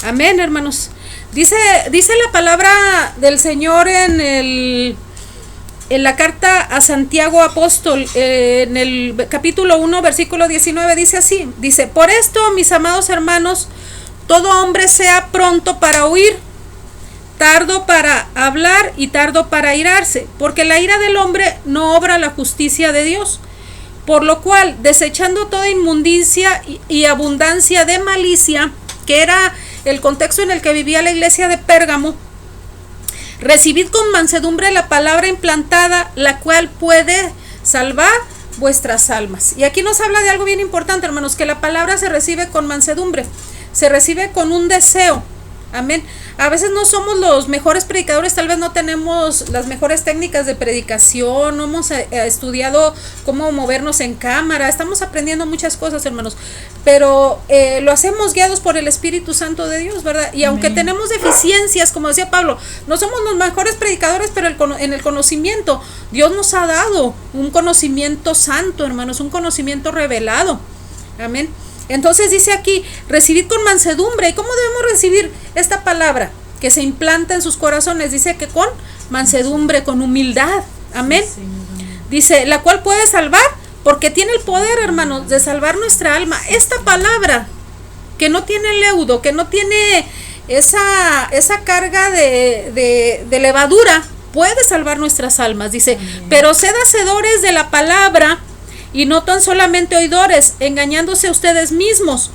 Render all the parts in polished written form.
Amén, hermanos. Dice la palabra del Señor en la carta a Santiago apóstol, en el capítulo 1, versículo 19, dice así, dice: por esto, mis amados hermanos, todo hombre sea pronto para oír, tardo para hablar y tardo para airarse, porque la ira del hombre no obra la justicia de Dios. Por lo cual, desechando toda inmundicia y abundancia de malicia, que era el contexto en el que vivía la iglesia de Pérgamo, recibid con mansedumbre la palabra implantada, la cual puede salvar vuestras almas. Y aquí nos habla de algo bien importante, hermanos, que la palabra se recibe con mansedumbre, se recibe con un deseo. Amén. A veces no somos los mejores predicadores, tal vez no tenemos las mejores técnicas de predicación, no hemos estudiado cómo movernos en cámara, estamos aprendiendo muchas cosas, hermanos, pero lo hacemos guiados por el Espíritu Santo de Dios, ¿verdad? Y aunque tenemos deficiencias, como decía Pablo, no somos los mejores predicadores, pero en el conocimiento, Dios nos ha dado un conocimiento santo, hermanos, un conocimiento revelado. Amén. Entonces dice aquí, recibid con mansedumbre. ¿Y cómo debemos recibir esta palabra? Que se implanta en sus corazones. Dice que con mansedumbre, con humildad. Amén. Dice, la cual puede salvar, porque tiene el poder, hermanos, de salvar nuestra alma. Esta palabra, que no tiene leudo, que no tiene esa carga de levadura, puede salvar nuestras almas. Dice, pero sed hacedores de la palabra, y no tan solamente oidores, engañándose a ustedes mismos.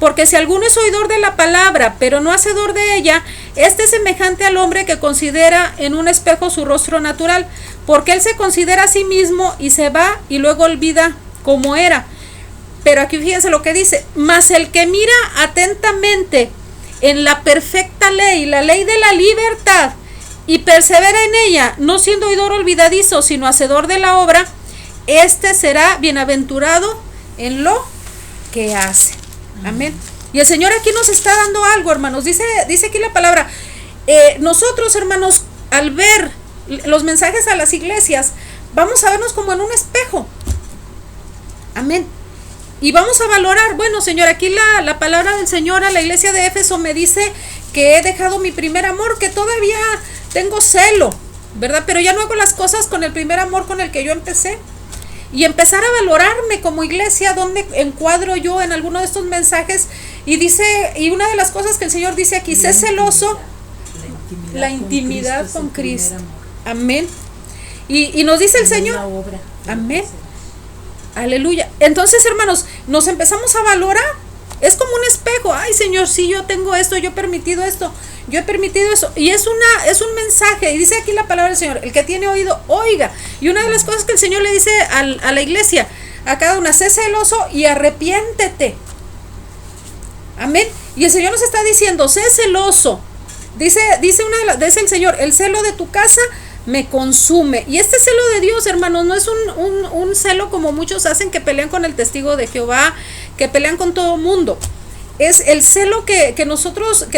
Porque si alguno es oidor de la palabra, pero no hacedor de ella, este es semejante al hombre que considera en un espejo su rostro natural, porque él se considera a sí mismo y se va y luego olvida cómo era. Pero aquí fíjense lo que dice: mas el que mira atentamente en la perfecta ley, la ley de la libertad, y persevera en ella, no siendo oidor olvidadizo, sino hacedor de la obra, este será bienaventurado en lo que hace. Amén. Y el Señor aquí nos está dando algo, hermanos. Dice aquí la palabra, nosotros, hermanos, al ver los mensajes a las iglesias, vamos a vernos como en un espejo. Amén. Y vamos a valorar, bueno, Señor, aquí la palabra del Señor a la iglesia de Éfeso me dice que he dejado mi primer amor, que todavía tengo celo, ¿verdad? Pero ya no hago las cosas con el primer amor con el que yo empecé. Y empezar a valorarme como iglesia, donde encuadro yo en alguno de estos mensajes. Y dice, y una de las cosas que el Señor dice aquí, sé celoso, la intimidad con Cristo. Amén. Y nos dice el Señor, amén, aleluya. Entonces, hermanos, nos empezamos a valorar. Es como un espejo. Ay, Señor, sí, yo tengo esto, yo he permitido esto, yo he permitido eso. Y es un mensaje. Y dice aquí la palabra del Señor: el que tiene oído, oiga. Y una de las cosas que el Señor le dice a la iglesia, a cada una: sé celoso y arrepiéntete. Amén. Y el Señor nos está diciendo: sé celoso. Dice el Señor: el celo de tu casa me consume. Y este celo de Dios, hermanos, no es un celo como muchos hacen, que pelean con el testigo de Jehová, que pelean con todo mundo. Es el celo que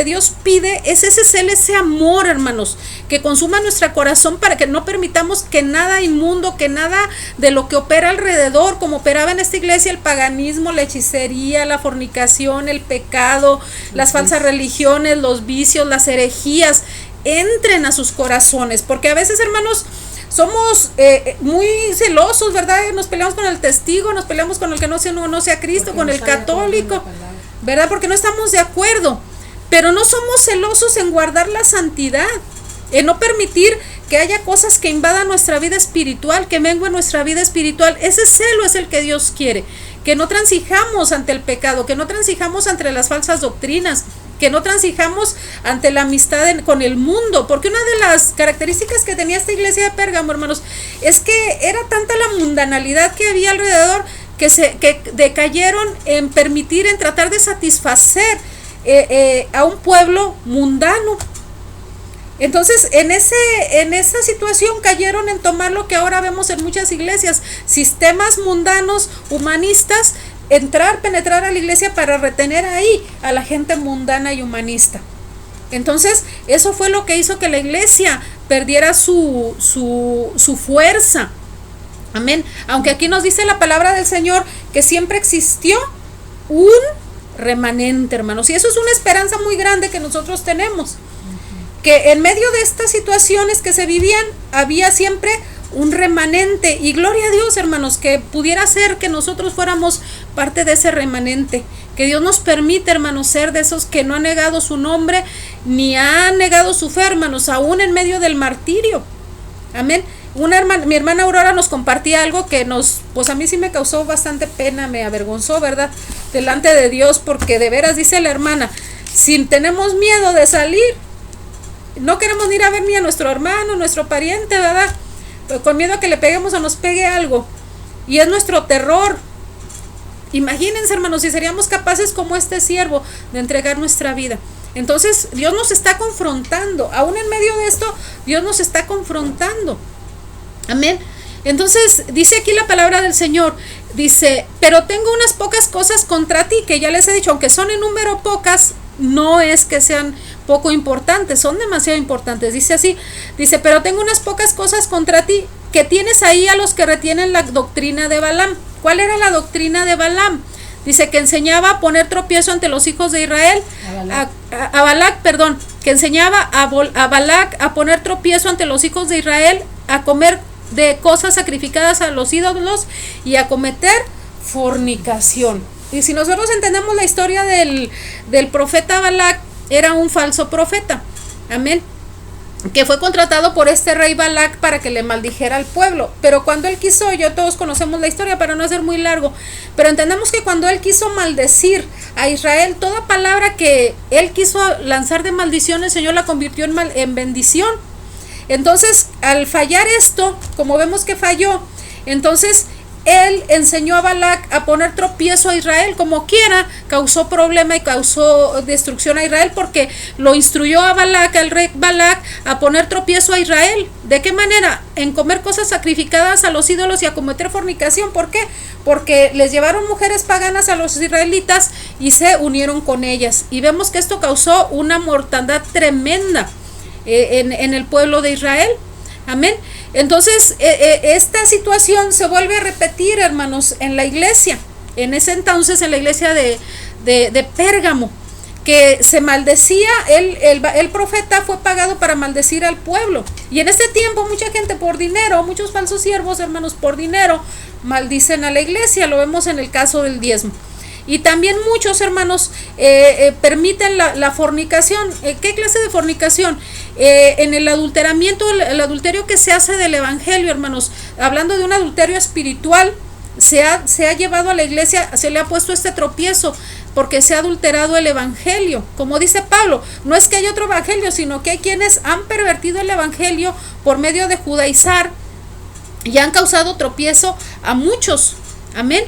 Dios pide, es ese celo, ese amor, hermanos, que consuma nuestro corazón, para que no permitamos que nada inmundo, que nada de lo que opera alrededor, como operaba en esta iglesia, el paganismo, la hechicería, la fornicación, el pecado, las falsas religiones, los vicios, las herejías, entren a sus corazones. Porque a veces, hermanos, somos muy celosos, ¿verdad? Nos peleamos con el testigo, nos peleamos con el que no conoce a Cristo, con el católico, ¿verdad? Porque no estamos de acuerdo. Pero no somos celosos en guardar la santidad, en no permitir que haya cosas que invadan nuestra vida espiritual, que menguen nuestra vida espiritual. Ese celo es el que Dios quiere, que no transijamos ante el pecado, que no transijamos ante las falsas doctrinas, que no transijamos ante la amistad con el mundo. Porque una de las características que tenía esta iglesia de Pérgamo, hermanos, es que era tanta la mundanalidad que había alrededor, que decayeron en permitir, en tratar de satisfacer a un pueblo mundano. Entonces, en esa situación cayeron en tomar lo que ahora vemos en muchas iglesias: sistemas mundanos, humanistas, penetrar a la iglesia para retener ahí a la gente mundana y humanista. Entonces, eso fue lo que hizo que la iglesia perdiera su fuerza. Amén. Aunque aquí nos dice la palabra del Señor que siempre existió un remanente, hermanos. Y eso es una esperanza muy grande que nosotros tenemos, que en medio de estas situaciones que se vivían, había siempre un remanente. Y gloria a Dios, hermanos, que pudiera ser que nosotros fuéramos parte de ese remanente. Que Dios nos permite, hermanos, ser de esos que no han negado su nombre, ni han negado su fe, hermanos, aún en medio del martirio. Amén. Mi hermana Aurora nos compartía algo que pues a mí sí me causó bastante pena, me avergonzó, ¿verdad? Delante de Dios, porque de veras, dice la hermana, si tenemos miedo de salir, no queremos ir a ver ni a nuestro hermano, nuestro pariente, ¿verdad? Con miedo a que le peguemos o nos pegue algo. Y es nuestro terror. Imagínense, hermanos, si seríamos capaces como este siervo de entregar nuestra vida. Entonces Dios nos está confrontando, aún en medio de esto, Dios nos está confrontando. Amén. Entonces dice aquí la palabra del Señor, dice, pero tengo unas pocas cosas contra ti, que ya les he dicho, aunque son en número pocas, no es que sean poco importantes, son demasiado importantes. Dice así, dice, pero tengo unas pocas cosas contra ti, que tienes ahí a los que retienen la doctrina de Balaam. ¿Cuál era la doctrina de Balaam? Dice que enseñaba a poner tropiezo ante los hijos de Israel, a Balac, que enseñaba a Balac a poner tropiezo ante los hijos de Israel, a comer de cosas sacrificadas a los ídolos y a cometer fornicación. Y si nosotros entendemos la historia del profeta Balac, era un falso profeta, amén, que fue contratado por este rey Balac para que le maldijera al pueblo. Pero cuando él quiso, todos conocemos la historia para no hacer muy largo, pero entendemos que cuando él quiso maldecir a Israel, toda palabra que él quiso lanzar de maldición, el Señor la convirtió en bendición. Entonces, al fallar esto, como vemos que falló, entonces él enseñó a Balac a poner tropiezo a Israel, como quiera, causó problema y causó destrucción a Israel, porque lo instruyó a Balac, al rey Balac, a poner tropiezo a Israel. ¿De qué manera? En comer cosas sacrificadas a los ídolos y a cometer fornicación. ¿Por qué? Porque les llevaron mujeres paganas a los israelitas y se unieron con ellas. Y vemos que esto causó una mortandad tremenda en el pueblo de Israel. Amén. Entonces esta situación se vuelve a repetir, hermanos, en la iglesia. En ese entonces, en la iglesia de Pérgamo, que se maldecía, el profeta fue pagado para maldecir al pueblo. Y en este tiempo mucha gente por dinero, muchos falsos siervos, hermanos, por dinero maldicen a la iglesia. Lo vemos en el caso del diezmo. Y también muchos, hermanos, permiten la fornicación. ¿Qué clase de fornicación? En el adulteramiento, el adulterio que se hace del evangelio, hermanos, hablando de un adulterio espiritual, se ha llevado a la iglesia, se le ha puesto este tropiezo, porque se ha adulterado el evangelio. Como dice Pablo, no es que haya otro evangelio, sino que hay quienes han pervertido el evangelio por medio de judaizar y han causado tropiezo a muchos. Amén.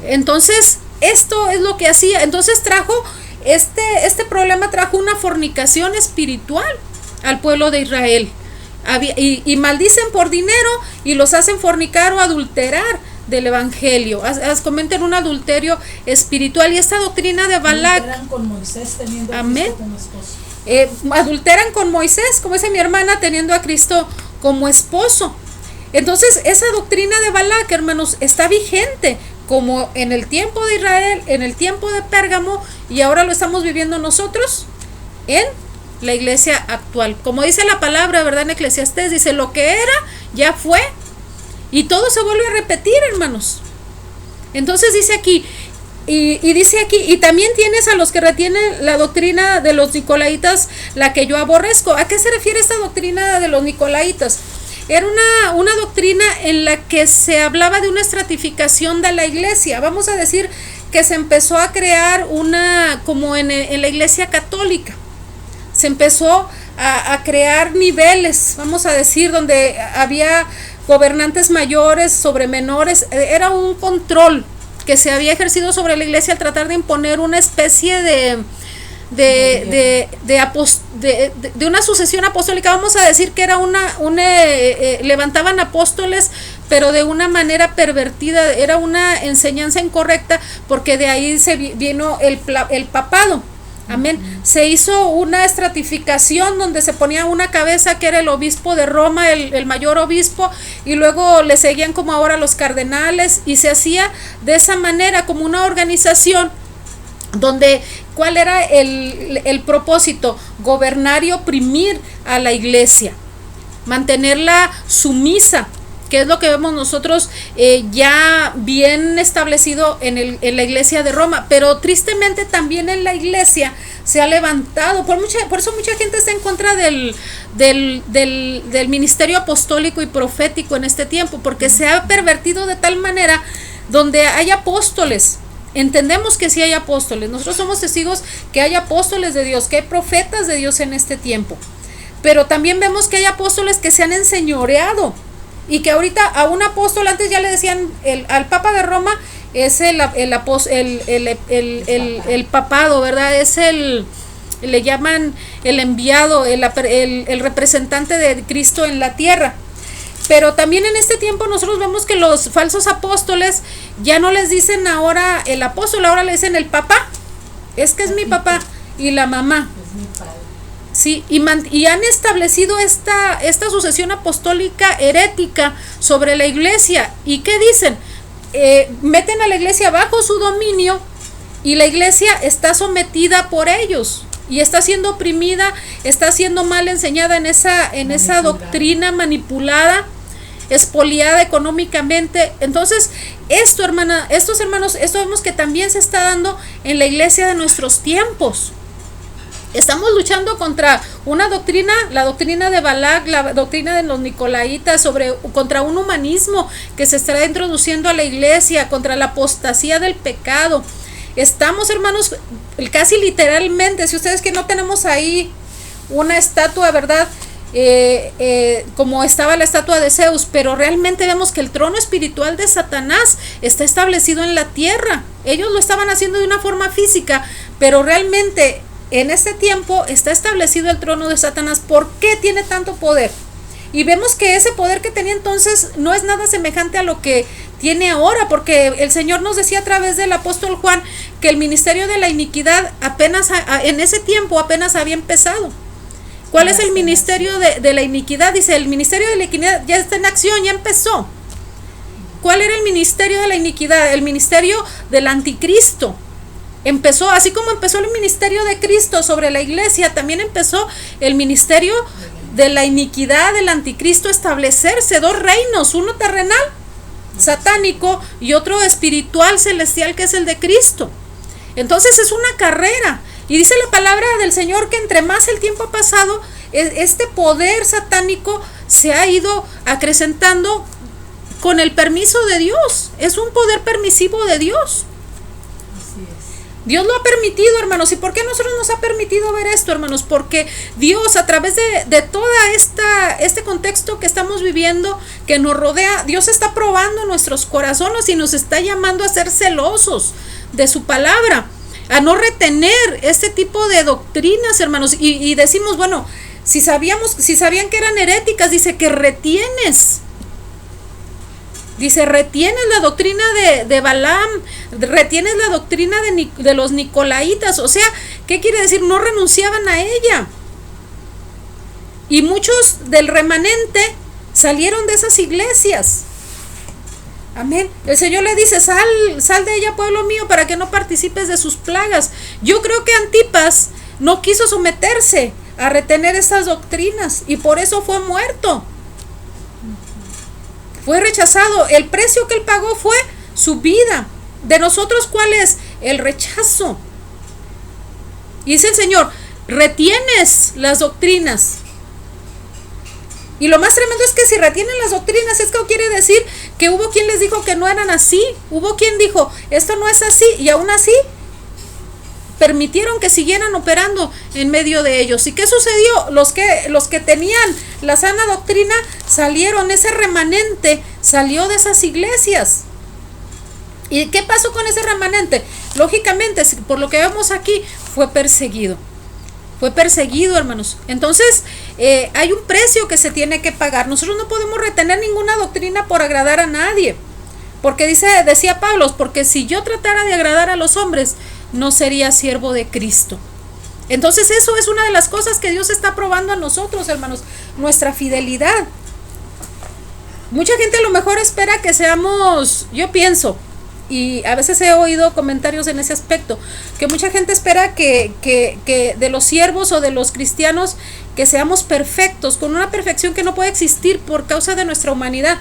Entonces, esto es lo que hacía. Entonces trajo este problema, trajo una fornicación espiritual al pueblo de Israel. Y maldicen por dinero y los hacen fornicar o adulterar del evangelio. Cometen un adulterio espiritual. Y esta doctrina de Balac, adulteran con Moisés teniendo a Cristo como esposo. Adulteran con Moisés, como dice mi hermana, teniendo a Cristo como esposo. Entonces esa doctrina de Balac, hermanos, está vigente, como en el tiempo de Israel, en el tiempo de Pérgamo, y ahora lo estamos viviendo nosotros en la iglesia actual. Como dice la palabra, ¿verdad? En Eclesiastés dice, lo que era, ya fue, y todo se vuelve a repetir, hermanos. Entonces dice aquí, y dice aquí, y también tienes a los que retienen la doctrina de los nicolaitas, la que yo aborrezco. ¿A qué se refiere esta doctrina de los nicolaitas? Era una doctrina en la que se hablaba de una estratificación de la iglesia. Vamos a decir que se empezó a crear como en la iglesia católica. Se empezó a crear niveles, vamos a decir, donde había gobernantes mayores sobre menores. Era un control que se había ejercido sobre la iglesia al tratar de imponer una especie de una sucesión apostólica. Vamos a decir que era levantaban apóstoles, pero de una manera pervertida. Era una enseñanza incorrecta, porque de ahí se vino el papado. Amén. Se hizo una estratificación donde se ponía una cabeza que era el obispo de Roma, el mayor obispo, y luego le seguían como ahora los cardenales, y se hacía de esa manera como una organización donde ¿cuál era el propósito? Gobernar y oprimir a la iglesia, mantenerla sumisa, que es lo que vemos nosotros ya bien establecido en la iglesia de Roma. Pero tristemente también en la iglesia se ha levantado, por eso mucha gente está en contra del ministerio apostólico y profético en este tiempo, porque se ha pervertido de tal manera donde hay apóstoles. Entendemos que sí hay apóstoles, nosotros somos testigos que hay apóstoles de Dios, que hay profetas de Dios en este tiempo, pero también vemos que hay apóstoles que se han enseñoreado, y que ahorita a un apóstol, antes ya le decían al Papa de Roma, es el papado, ¿verdad? Es le llaman el enviado, el representante de Cristo en la tierra. Pero también en este tiempo nosotros vemos que los falsos apóstoles ya no les dicen ahora el apóstol, ahora le dicen el papá. Es que es mi papá y la mamá. Sí, y han establecido esta sucesión apostólica herética sobre la iglesia. ¿Y qué dicen? Meten a la iglesia bajo su dominio, y la iglesia está sometida por ellos y está siendo oprimida, está siendo mal enseñada en esa doctrina manipulada, expoliada económicamente. Entonces, estos hermanos, esto vemos que también se está dando en la iglesia de nuestros tiempos. Estamos luchando contra una doctrina, la doctrina de Balac, la doctrina de los nicolaitas, contra un humanismo que se estará introduciendo a la iglesia, contra la apostasía del pecado. Estamos, hermanos, casi literalmente, si ustedes que no tenemos ahí una estatua, ¿verdad? Como estaba la estatua de Zeus, pero realmente vemos que el trono espiritual de Satanás está establecido en la tierra. Ellos lo estaban haciendo de una forma física, pero realmente en este tiempo está establecido el trono de Satanás. ¿Por qué tiene tanto poder? Y vemos que ese poder que tenía entonces no es nada semejante a lo que tiene ahora, porque el Señor nos decía a través del apóstol Juan que el ministerio de la iniquidad apenas en ese tiempo apenas había empezado. ¿Cuál es el ministerio de la iniquidad? Dice, el ministerio de la iniquidad ya está en acción, ya empezó. ¿Cuál era el ministerio de la iniquidad? El ministerio del anticristo. Empezó, así como empezó el ministerio de Cristo sobre la iglesia, también empezó el ministerio de la iniquidad del anticristo a establecerse. Dos reinos, uno terrenal, satánico, y otro espiritual, celestial, que es el de Cristo. Entonces es una carrera. Y dice la palabra del Señor que entre más el tiempo ha pasado, este poder satánico se ha ido acrecentando con el permiso de Dios. Es un poder permisivo de Dios. Dios lo ha permitido, hermanos. ¿Y por qué a nosotros nos ha permitido ver esto, hermanos? Porque Dios, a través de toda este contexto que estamos viviendo, que nos rodea, Dios está probando nuestros corazones y nos está llamando a ser celosos de su palabra, a no retener este tipo de doctrinas, hermanos. Y decimos, bueno, si sabían que eran heréticas, dice que retienes. Dice, retienes la doctrina de Balaam, retienes la doctrina de los nicolaitas. O sea, ¿qué quiere decir? No renunciaban a ella. Y muchos del remanente salieron de esas iglesias. Amén. El Señor le dice, sal de ella, pueblo mío, para que no participes de sus plagas. Yo creo que Antipas no quiso someterse a retener esas doctrinas y por eso fue muerto. Fue rechazado. El precio que él pagó fue su vida. De nosotros, ¿cuál es? El rechazo. Y dice el Señor, retienes las doctrinas. Y lo más tremendo es que si retienen las doctrinas, es que quiere decir que hubo quien les dijo que no eran así. Hubo quien dijo, esto no es así, y aún así permitieron que siguieran operando en medio de ellos. ¿Y qué sucedió? Los que tenían la sana doctrina salieron, ese remanente salió de esas iglesias. ¿Y qué pasó con ese remanente? Lógicamente, por lo que vemos aquí, fue perseguido. Fue perseguido, hermanos. Entonces, hay un precio que se tiene que pagar. Nosotros no podemos retener ninguna doctrina por agradar a nadie. Porque decía Pablo, porque si yo tratara de agradar a los hombres, no sería siervo de Cristo. Entonces eso es una de las cosas que Dios está probando a nosotros, hermanos, nuestra fidelidad. Mucha gente a lo mejor espera que seamos, yo pienso, y a veces he oído comentarios en ese aspecto, que mucha gente espera que de los siervos o de los cristianos que seamos perfectos, con una perfección que no puede existir por causa de nuestra humanidad.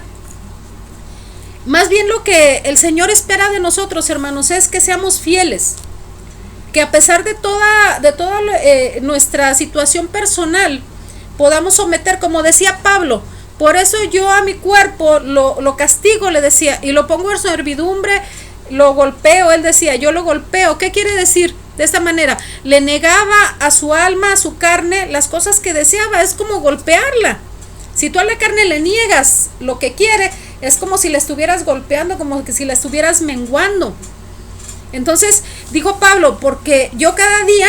Más bien lo que el Señor espera de nosotros, hermanos, es que seamos fieles, que a pesar de toda nuestra situación personal, podamos someter, como decía Pablo. Por eso yo a mi cuerpo lo castigo, le decía, y lo pongo en servidumbre, lo golpeo. Él decía, yo lo golpeo. ¿Qué quiere decir? De esta manera, le negaba a su alma, a su carne, las cosas que deseaba. Es como golpearla. Si tú a la carne le niegas lo que quiere, es como si la estuvieras golpeando, como que si la estuvieras menguando. Entonces, dijo Pablo, porque yo cada día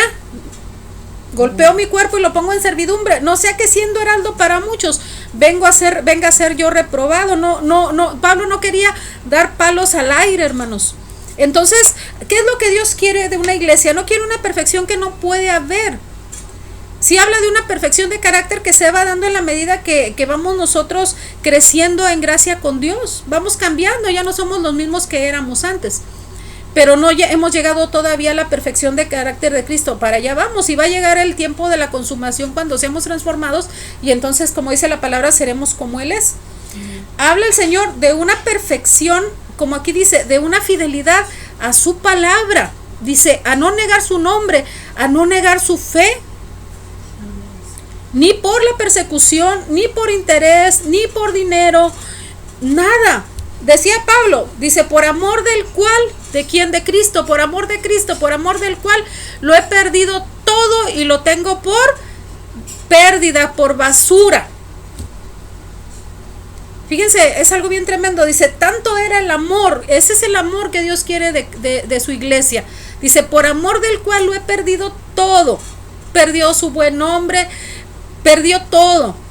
golpeo mi cuerpo y lo pongo en servidumbre, no sea que siendo heraldo para muchos venga a ser yo reprobado. No, Pablo no quería dar palos al aire, hermanos. Entonces, ¿qué es lo que Dios quiere de una iglesia? No quiere una perfección que no puede haber. Sí habla de una perfección de carácter que se va dando en la medida que vamos nosotros creciendo en gracia con Dios. Vamos cambiando, ya no somos los mismos que éramos antes. Pero no hemos llegado todavía a la perfección de carácter de Cristo. Para allá vamos, y va a llegar el tiempo de la consumación cuando seamos transformados, y entonces, como dice la palabra, seremos como Él es. Habla el Señor de una perfección, como aquí dice, de una fidelidad a su palabra. Dice, a no negar su nombre, a no negar su fe, ni por la persecución, ni por interés, ni por dinero, nada. Decía Pablo, dice, por amor del cual, ¿de quién? De Cristo, por amor de Cristo, por amor del cual lo he perdido todo y lo tengo por pérdida, por basura. Fíjense, es algo bien tremendo. Dice, tanto era el amor, ese es el amor que Dios quiere de su iglesia. Dice, por amor del cual lo he perdido todo. Perdió su buen nombre, perdió todo.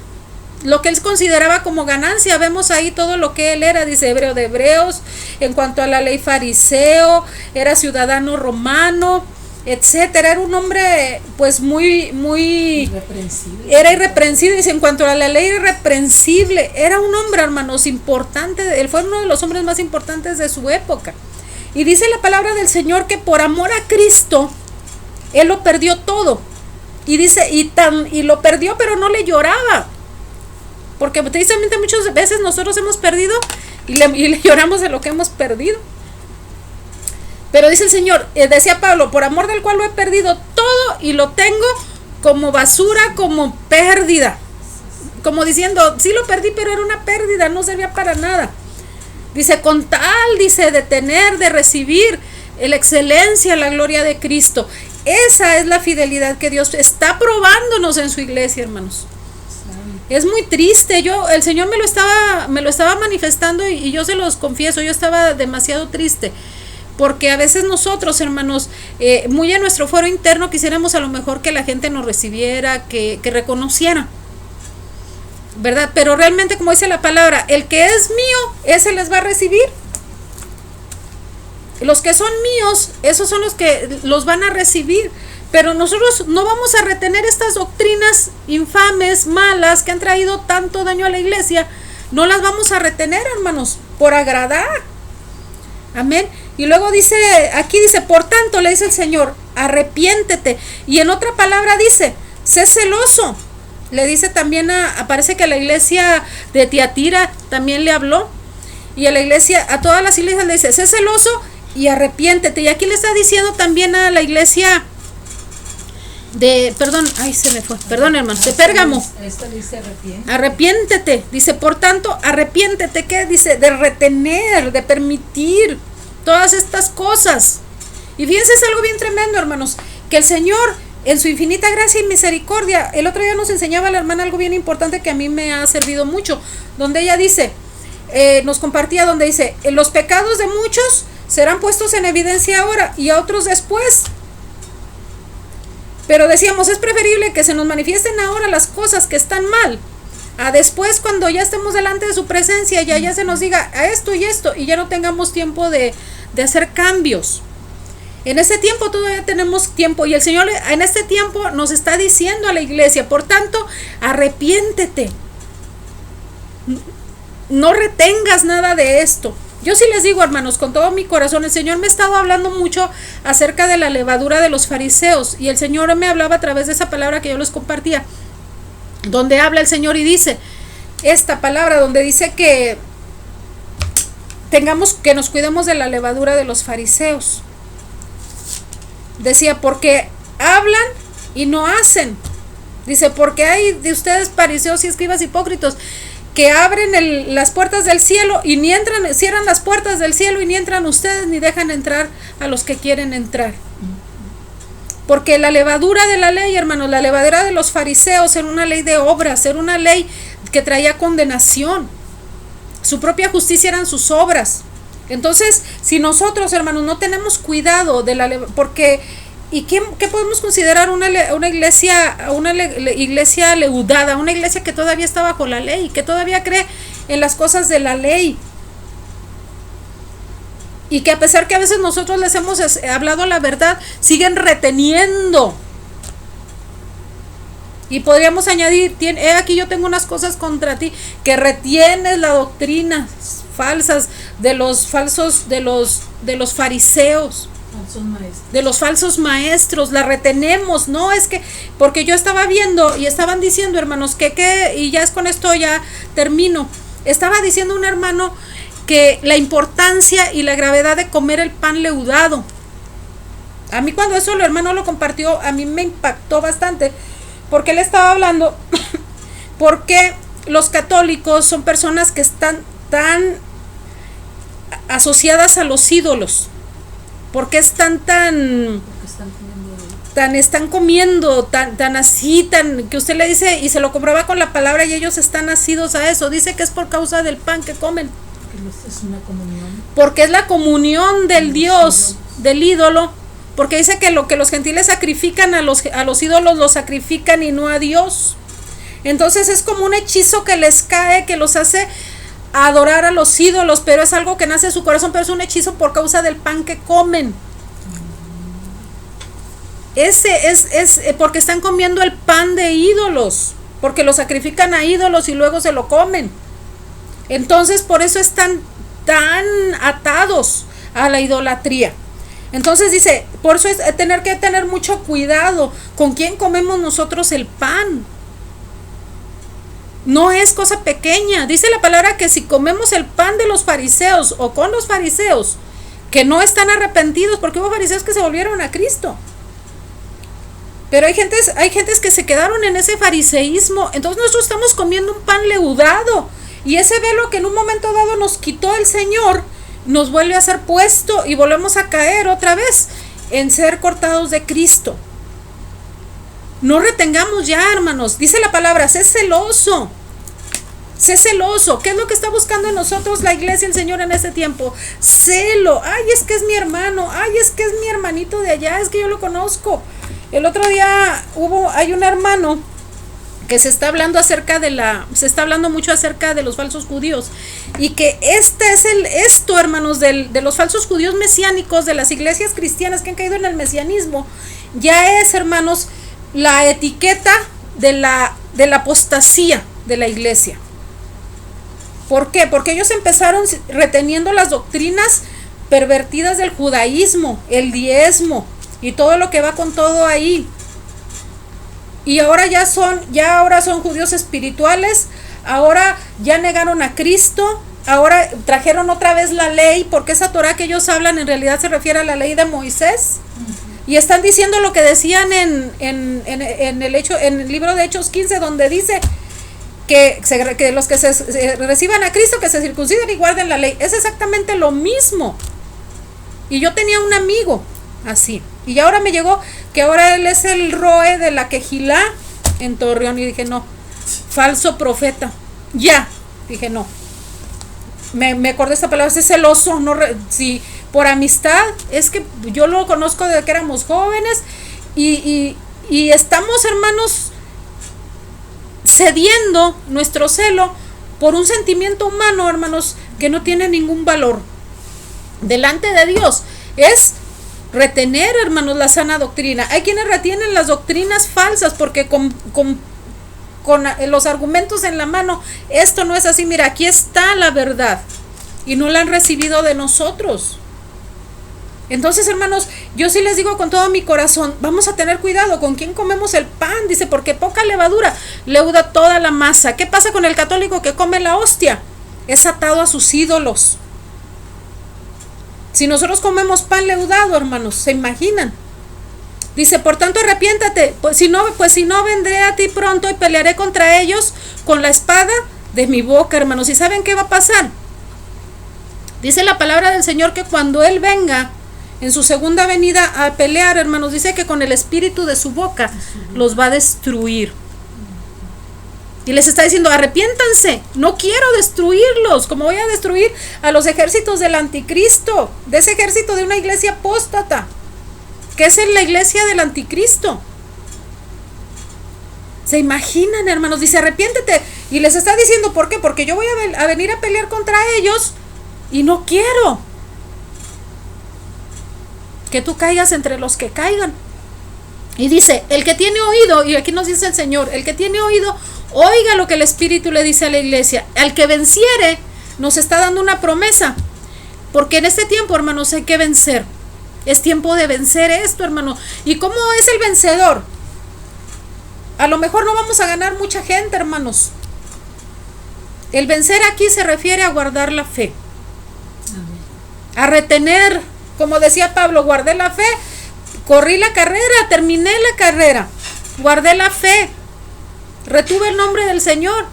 Lo que él consideraba como ganancia, vemos ahí todo lo que él era, dice, hebreo de hebreos, en cuanto a la ley fariseo, era ciudadano romano, etcétera. Era un hombre pues muy irreprensible. Era irreprensible, dice, en cuanto a la ley irreprensible, era un hombre, hermanos, importante. Él fue uno de los hombres más importantes de su época. Y dice la palabra del Señor que por amor a Cristo él lo perdió todo. Y dice, y lo perdió, pero no le lloraba. Porque precisamente muchas veces nosotros hemos perdido y le lloramos de lo que hemos perdido. Pero dice el Señor, decía Pablo, por amor del cual lo he perdido todo y lo tengo como basura, como pérdida. Como diciendo, sí lo perdí, pero era una pérdida, no servía para nada. Dice, con tal, dice, de tener, de recibir la excelencia, la gloria de Cristo. Esa es la fidelidad que Dios está probándonos en su iglesia, hermanos. Es muy triste. El Señor me lo estaba manifestando y yo se los confieso, yo estaba demasiado triste, porque a veces nosotros, hermanos, muy en nuestro fuero interno quisiéramos a lo mejor que la gente nos recibiera, que reconociera, ¿verdad? Pero realmente, como dice la palabra, el que es mío, ese les va a recibir. Los que son míos, esos son los que los van a recibir. Pero nosotros no vamos a retener estas doctrinas infames, malas, que han traído tanto daño a la iglesia. No las vamos a retener, hermanos, por agradar. Amén. Y luego dice, aquí dice, por tanto, le dice el Señor, arrepiéntete. Y en otra palabra dice, sé celoso. Le dice también parece que a la iglesia de Tiatira también le habló. Y a la iglesia, a todas las iglesias le dice, sé celoso y arrepiéntete. Y aquí le está diciendo también a la iglesia de hermano, de Pérgamo. Esto dice arrepiéntete. Dice, por tanto, arrepiéntete. ¿Qué dice? De retener, de permitir todas estas cosas. Y fíjense, es algo bien tremendo, hermanos, que el Señor, en su infinita gracia y misericordia, el otro día nos enseñaba la hermana algo bien importante que a mí me ha servido mucho, donde ella dice, nos compartía, donde dice, los pecados de muchos serán puestos en evidencia ahora y a otros después. Pero decíamos, es preferible que se nos manifiesten ahora las cosas que están mal, a después, cuando ya estemos delante de su presencia, ya se nos diga a esto y esto, y ya no tengamos tiempo de hacer cambios. En este tiempo todavía tenemos tiempo, y el Señor en este tiempo nos está diciendo a la iglesia, por tanto, arrepiéntete. No retengas nada de esto. Yo sí les digo, hermanos, con todo mi corazón, el Señor me ha estado hablando mucho acerca de la levadura de los fariseos, y el Señor me hablaba a través de esa palabra que yo les compartía, donde habla el Señor y dice esta palabra, donde dice que nos cuidemos de la levadura de los fariseos. Decía, porque hablan y no hacen. Dice, porque hay de ustedes fariseos y escribas hipócritas que abren las puertas del cielo y ni entran, cierran las puertas del cielo y ni entran ustedes ni dejan entrar a los que quieren entrar. Porque la levadura de la ley, hermanos, la levadura de los fariseos era una ley de obras, era una ley que traía condenación. Su propia justicia eran sus obras. Entonces, si nosotros, hermanos, no tenemos cuidado de porque ¿y qué podemos considerar una iglesia leudada, una iglesia que todavía está bajo la ley, que todavía cree en las cosas de la ley? Y que a pesar que a veces nosotros les hemos hablado la verdad, siguen reteniendo. Y podríamos añadir, aquí yo tengo unas cosas contra ti, que retienes la doctrina falsas de los fariseos, de los falsos maestros, la retenemos. No es que, porque yo estaba viendo y estaban diciendo, hermanos, y ya es con esto ya termino, estaba diciendo un hermano que la importancia y la gravedad de comer el pan leudado. A mí cuando eso el hermano lo compartió, a mí me impactó bastante, porque él estaba hablando porque los católicos son personas que están tan asociadas a los ídolos, porque están tan así, que usted le dice y se lo comprueba con la palabra, y ellos están nacidos a eso. Dice que es por causa del pan que comen, es una comunión, porque es la comunión del Dios, del ídolo, porque dice que lo que los gentiles sacrifican a los ídolos, los sacrifican y no a Dios. Entonces es como un hechizo que les cae, que los hace adorar a los ídolos, pero es algo que nace de su corazón, pero es un hechizo por causa del pan que comen. Ese es porque están comiendo el pan de ídolos, porque lo sacrifican a ídolos y luego se lo comen. Entonces por eso están tan atados a la idolatría. Entonces dice, por eso es tener que tener mucho cuidado con quién comemos nosotros el pan. No es cosa pequeña. Dice la palabra que si comemos el pan de los fariseos o con los fariseos que no están arrepentidos, porque hubo fariseos que se volvieron a Cristo, pero hay gentes que se quedaron en ese fariseísmo. Entonces nosotros estamos comiendo un pan leudado, y ese velo que en un momento dado nos quitó el Señor, nos vuelve a ser puesto y volvemos a caer otra vez en ser cortados de Cristo. No retengamos ya, hermanos. Dice la palabra, sé celoso. Sé celoso. ¿Qué es lo que está buscando en nosotros la iglesia, el Señor en este tiempo? Celo. Ay, es que es mi hermano. Ay, es que es mi hermanito de allá. Es que yo lo conozco. El otro día hay un hermano que se está hablando mucho acerca de los falsos judíos, y que esto, hermanos, de los falsos judíos mesiánicos, de las iglesias cristianas que han caído en el mesianismo, ya es, hermanos, la etiqueta de la apostasía de la iglesia. ¿Por qué? Porque ellos empezaron reteniendo las doctrinas pervertidas del judaísmo, el diezmo y todo lo que va con todo ahí. Y ahora ahora son judíos espirituales, ahora ya negaron a Cristo, ahora trajeron otra vez la ley, porque esa Torah que ellos hablan en realidad se refiere a la ley de Moisés. Y están diciendo lo que decían en el libro de Hechos 15, donde dice que los que se reciban a Cristo, que se circunciden y guarden la ley. Es exactamente lo mismo. Y yo tenía un amigo así, y ahora me llegó que ahora él es el roe de la Quejilá en Torreón, y dije, no, falso profeta. Ya, dije, no. Me acordé de esta palabra, es celoso, no, si por amistad, es que yo lo conozco desde que éramos jóvenes, y estamos, hermanos, cediendo nuestro celo por un sentimiento humano, hermanos, que no tiene ningún valor delante de Dios. Es retener, hermanos, la sana doctrina. Hay quienes retienen las doctrinas falsas porque con los argumentos en la mano, esto no es así. Mira, aquí está la verdad. y no la han recibido de nosotros. Entonces, hermanos, yo sí les digo con todo mi corazón, vamos a tener cuidado con quién comemos el pan. Dice, porque poca levadura leuda toda la masa. ¿Qué pasa con el católico que come la hostia? Es atado a sus ídolos. Si nosotros comemos pan leudado, hermanos, ¿se imaginan? Dice, por tanto arrepiéntate, pues si no vendré a ti pronto y pelearé contra ellos con la espada de mi boca, hermanos. ¿Y saben qué va a pasar? Dice la palabra del Señor que cuando Él venga en su segunda venida a pelear, hermanos, dice que con el espíritu de su boca los va a destruir. Y les está diciendo, arrepiéntanse, no quiero destruirlos, como voy a destruir a los ejércitos del anticristo, de ese ejército de una iglesia apóstata, que es en la iglesia del anticristo. ¿Se imaginan, hermanos? Dice, arrepiéntete. Y les está diciendo, ¿por qué? Porque yo voy a venir a pelear contra ellos y no quiero que tú caigas entre los que caigan. Y dice, el que tiene oído, y aquí nos dice el Señor, el que tiene oído, oiga lo que el Espíritu le dice a la iglesia. Al que venciere, nos está dando una promesa, porque en este tiempo, hermanos, hay que vencer. Es tiempo de vencer esto, hermano. ¿Y cómo es el vencedor? A lo mejor no vamos a ganar mucha gente, hermanos. El vencer aquí se refiere a guardar la fe, a retener, como decía Pablo, guardé la fe, corrí la carrera, terminé la carrera, guardé la fe, retuve el nombre del Señor.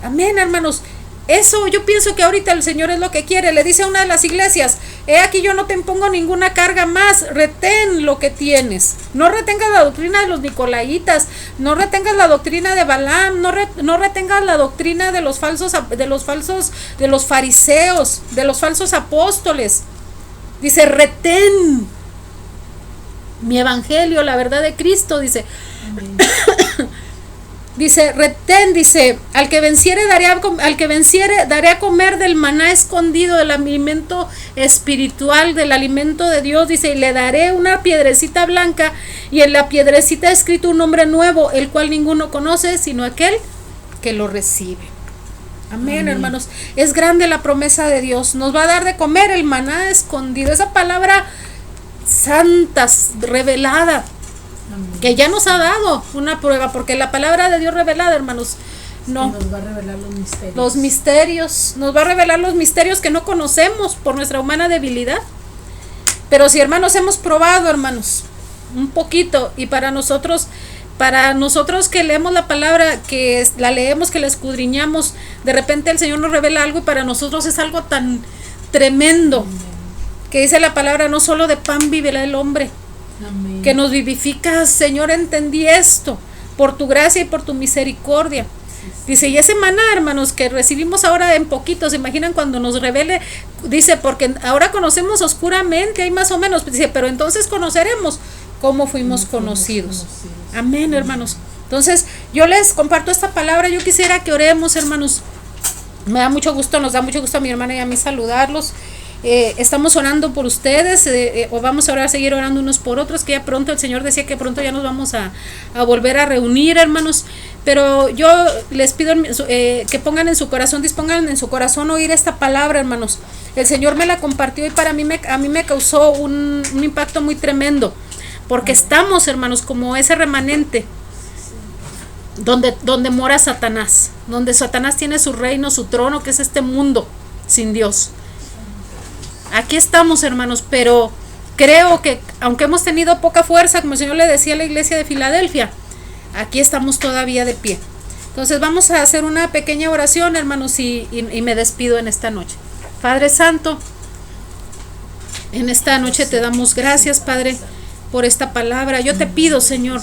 Amén, hermanos. Eso yo pienso que ahorita el Señor es lo que quiere. Le dice a una de las iglesias, he aquí yo no te impongo ninguna carga más, retén lo que tienes. No retengas la doctrina de los nicolaitas, no retengas la doctrina de Balaam, no retengas la doctrina de los fariseos, de los falsos apóstoles. Dice, retén mi evangelio, la verdad de Cristo, dice. Dice, retén, dice, al que venciere daré a comer del maná escondido, del alimento espiritual, del alimento de Dios, dice, y le daré una piedrecita blanca, y en la piedrecita escrito un nombre nuevo, el cual ninguno conoce, sino aquel que lo recibe. Amén, hermanos. Es grande la promesa de Dios. Nos va a dar de comer el maná escondido, esa palabra santa, revelada, que ya nos ha dado una prueba, porque la palabra de Dios revelada, hermanos, no. Nos va a revelar los misterios. Los misterios, nos va a revelar los misterios que no conocemos por nuestra humana debilidad. Pero si, hermanos, hemos probado, hermanos, un poquito, y para nosotros que leemos la palabra, que la leemos, que la escudriñamos, de repente el Señor nos revela algo y para nosotros es algo tan tremendo, que dice la palabra, no solo de pan vivirá el hombre. Amén. Que nos vivificas, Señor, entendí esto, por tu gracia y por tu misericordia. Dice, y ese maná, hermanos, que recibimos ahora en poquito, ¿se imaginan cuando nos revele? Dice, porque ahora conocemos oscuramente, hay más o menos, dice, pero entonces conoceremos cómo fuimos conocidos. Amén, hermanos. Entonces, yo les comparto esta palabra, yo quisiera que oremos, hermanos. Me da mucho gusto, nos da mucho gusto a mi hermana y a mí saludarlos. Estamos orando por ustedes, o vamos a seguir orando unos por otros, que ya pronto, el Señor decía que pronto ya nos vamos a volver a reunir, hermanos. Pero yo les pido que pongan en su corazón, dispongan en su corazón oír esta palabra, hermanos. El Señor me la compartió y a mí me causó un impacto muy tremendo, porque estamos, hermanos, como ese remanente donde mora Satanás, donde Satanás tiene su reino, su trono, que es este mundo sin Dios. Aquí estamos, hermanos, pero creo que aunque hemos tenido poca fuerza, como el Señor le decía a la iglesia de Filadelfia, aquí estamos todavía de pie. Entonces vamos a hacer una pequeña oración, hermanos, y me despido en esta noche. Padre Santo, en esta noche te damos gracias, Padre, por esta palabra. Yo te pido, Señor,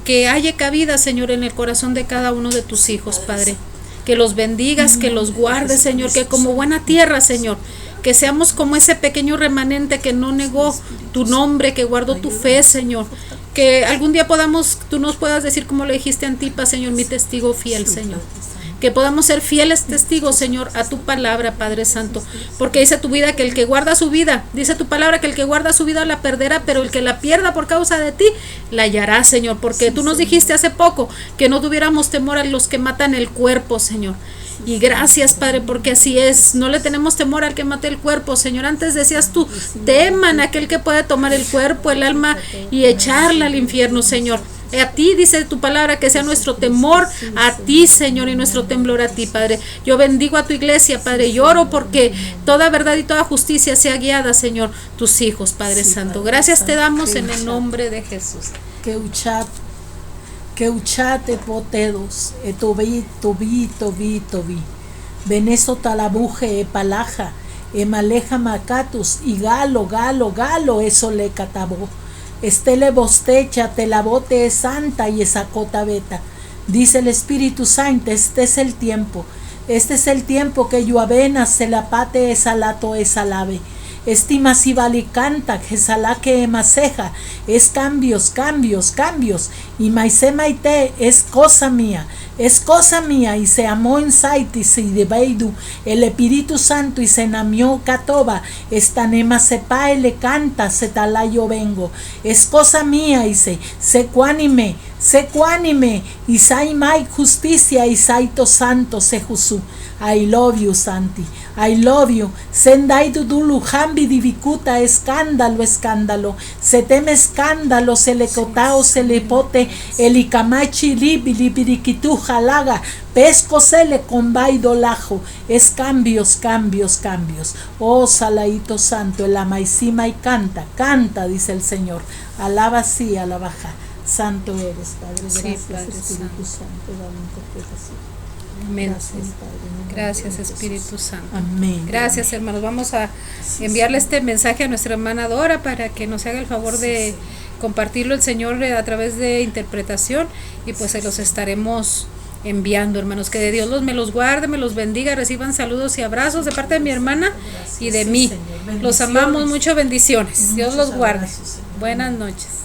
que haya cabida, Señor, en el corazón de cada uno de tus hijos, Padre. Que los bendigas, que los guardes, Señor, que como buena tierra, Señor, que seamos como ese pequeño remanente que no negó tu nombre, que guardó tu fe, Señor. Que algún día tú nos puedas decir como le dijiste a Antipas, Señor, mi testigo fiel, Señor. que podamos ser fieles testigos, Señor, a tu palabra, Padre Santo, porque dice tu vida que el que guarda su vida, dice tu palabra que el que guarda su vida la perderá, pero el que la pierda por causa de ti, la hallará, Señor, porque tú nos dijiste hace poco que no tuviéramos temor a los que matan el cuerpo, Señor. Y gracias, Padre, porque así es, no le tenemos temor al que mate el cuerpo, Señor. Antes decías tú, teman a aquel que puede tomar el cuerpo, el alma y echarla al infierno, Señor. A ti dice tu palabra que sea nuestro temor a ti, Señor, y nuestro temblor a ti, Padre. Yo bendigo a tu iglesia, Padre, y oro porque toda verdad y toda justicia sea guiada, Señor, tus hijos, Padre Santo. Gracias te damos en el nombre de Jesús. Que uchate potedos, tobi, Venezo talabuje, palaja, maleja macatus, y galo, eso le catabó. Estele bostecha, te la bote es santa y esa cota beta. Dice el Espíritu Santo, este es el tiempo que yo apenas se la pate esa lato esa lave. Estima si vale canta, que salá que maceja, es cambios, y maise maite es cosa mía, y se amó en saitis y de beidu, el Espíritu Santo y se namió catoba, esta nema sepa le canta, se talá yo vengo, es cosa mía, y se cuánime, y sai mai justicia, y saito santo se jusú. I love you, Santi. I love you. Sendai dudulu hambi divicuta escándalo. Se teme escándalo, se le cotao, se le pote, el icamachi libiriquitu jalaga. Pesco se le combaido lajo. Es cambios. Oh, Salaito Santo, el amaicima y canta, dice el Señor. Alaba sí, alabaja. Santo eres, Padre. Gracias, sí, Padre Espíritu Santo. Dame interpretación. Amén. Gracias, Espíritu Santo. Amén. Gracias, hermanos. Vamos a enviarle este mensaje a nuestra hermana Dora para que nos haga el favor de compartirlo el Señor a través de interpretación, y pues se los estaremos enviando, hermanos. Que de Dios me los guarde, me los bendiga, reciban saludos y abrazos de parte de mi hermana y de mí. Los amamos mucho, bendiciones. Dios los guarde. Buenas noches.